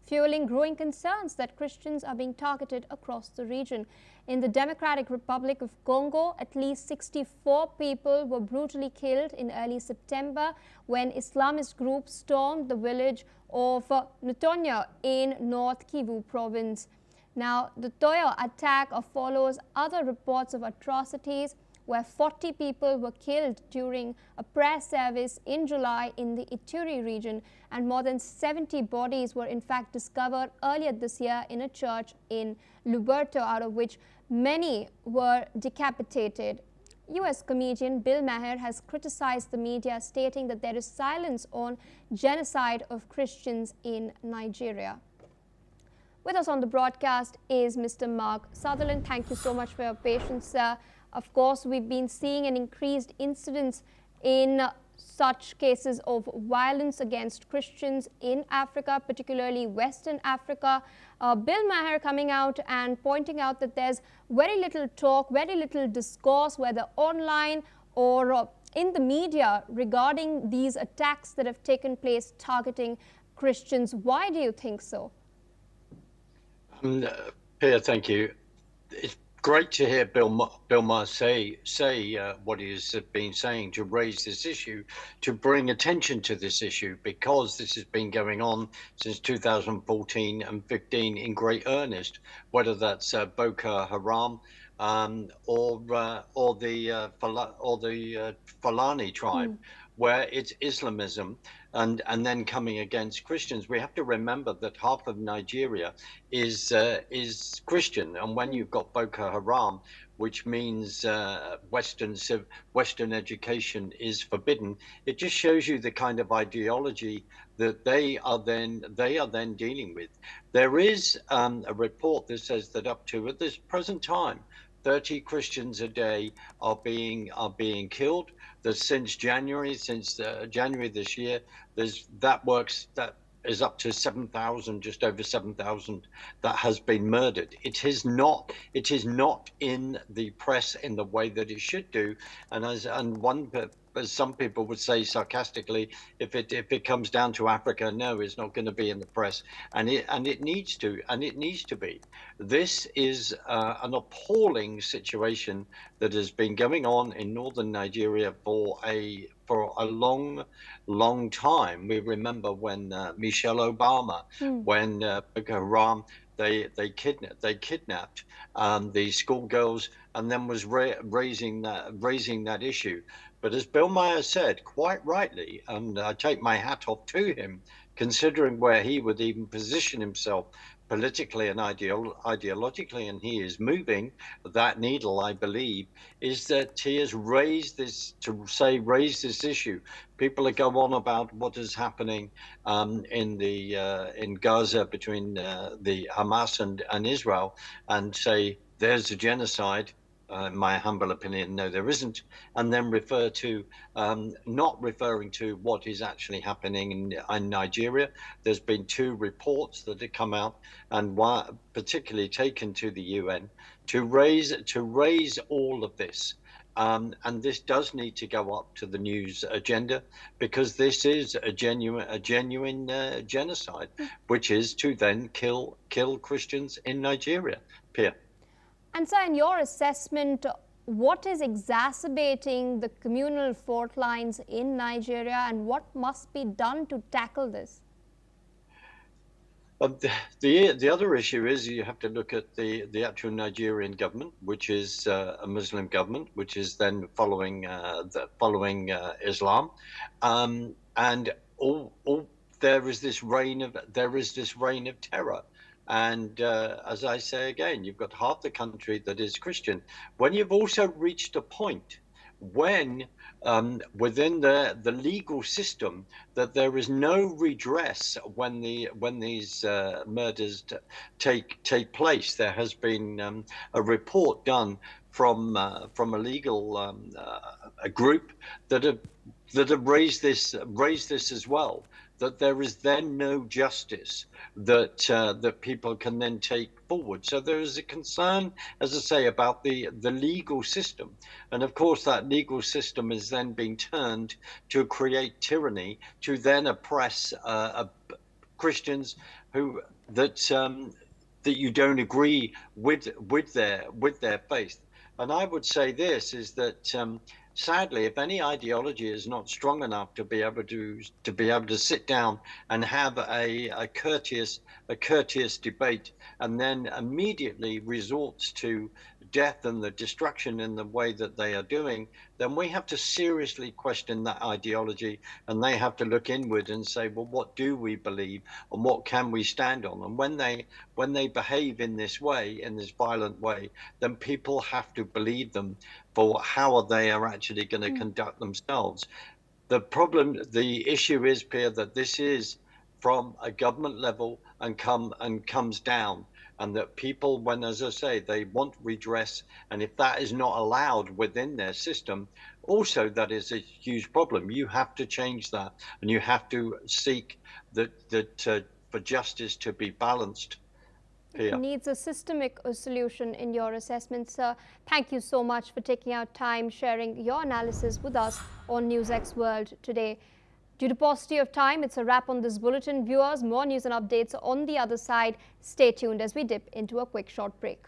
fueling growing concerns that Christians are being targeted across the region. In the Democratic Republic of Congo, at least 64 people were brutally killed in early September when Islamist groups stormed the village of Ntonyo in North Kivu province. Now, the Ntonyo attack follows other reports of atrocities where 40 people were killed during a prayer service in July in the Ituri region, and more than 70 bodies were in fact discovered earlier this year in a church in Luberto, out of which many were decapitated. US comedian Bill Maher has criticized the media, stating that there is silence on genocide of Christians in Nigeria. With us on the broadcast is Mr. Mark Sutherland. Thank you so much for your patience, sir. Of course, we've been seeing an increased incidence in such cases of violence against Christians in Africa, particularly Western Africa. Bill Maher coming out and pointing out that there's very little talk, very little discourse, whether online or in the media, regarding these attacks that have taken place targeting Christians. Why do you think so? Pierre, thank you. It's great to hear Bill Maher say what he has been saying, to raise this issue, to bring attention to this issue, because this has been going on since 2014 and 15 in great earnest, whether that's Boko Haram or the Fulani tribe, where it's Islamism and then coming against Christians. We have to remember that half of Nigeria is Christian, and when you've got Boko Haram, which means Western education is forbidden, it just shows you the kind of ideology that they are then dealing with. There is a report that says that up to at this present time, 30 Christians a day are being killed. That since January this year, that is up to 7,000, just over 7,000 that has been murdered. It is not in the press in the way that it should do, and as some people would say sarcastically, if it comes down to Africa, no, it's not going to be in the press, and it needs to be. This is an appalling situation that has been going on in northern Nigeria for a long time. We remember when Michelle Obama, when Boko Haram, they kidnapped the schoolgirls, and then was raising that issue. But as Bill Maher said, quite rightly, and I take my hat off to him, considering where he would even position himself politically and ideologically, and he is moving that needle, I believe, is that he has raised this issue. People go on about what is happening in Gaza between the Hamas and Israel, and say there's a genocide. In my humble opinion, no, there isn't, and then refer to not referring to what is actually happening in Nigeria. There's been 2 reports that have come out, and one particularly taken to the UN, to raise all of this. And this does need to go up to the news agenda, because this is a genuine genocide, which is to then kill Christians in Nigeria. Pierre. And so, in your assessment, what is exacerbating the communal fault lines in Nigeria, and what must be done to tackle this? The other issue is you have to look at the actual Nigerian government, which is a Muslim government, which is then following Islam, and there is this reign of terror. And as I say again, you've got half the country that is Christian. When you've also reached a point when within the legal system that there is no redress when these murders take place. There has been a report done from a legal a group that have raised this as well, that there is then no justice that people can then take forward. So there is a concern, as I say, about the legal system, and of course that legal system is then being turned to create tyranny, to then oppress Christians who that you don't agree with their faith. And I would say this is that sadly, if any ideology is not strong enough to be able to sit down and have a courteous debate, and then immediately resorts to death and the destruction in the way that they are doing, then we have to seriously question that ideology, and they have to look inward and say, well, what do we believe and what can we stand on? And when they behave in this way, in this violent way, then people have to believe them for how they are actually going to conduct themselves. The issue is, Pierre, that this is from a government level and comes down, and that people, when, as I say, they want redress, and if that is not allowed within their system, also that is a huge problem. You have to change that, and you have to seek that for justice to be balanced. It needs a systemic solution in your assessment, sir. Thank you so much for taking out time, sharing your analysis with us on NewsX World today. Due to paucity of time, it's a wrap on this bulletin. Viewers, more news and updates on the other side. Stay tuned as we dip into a quick short break.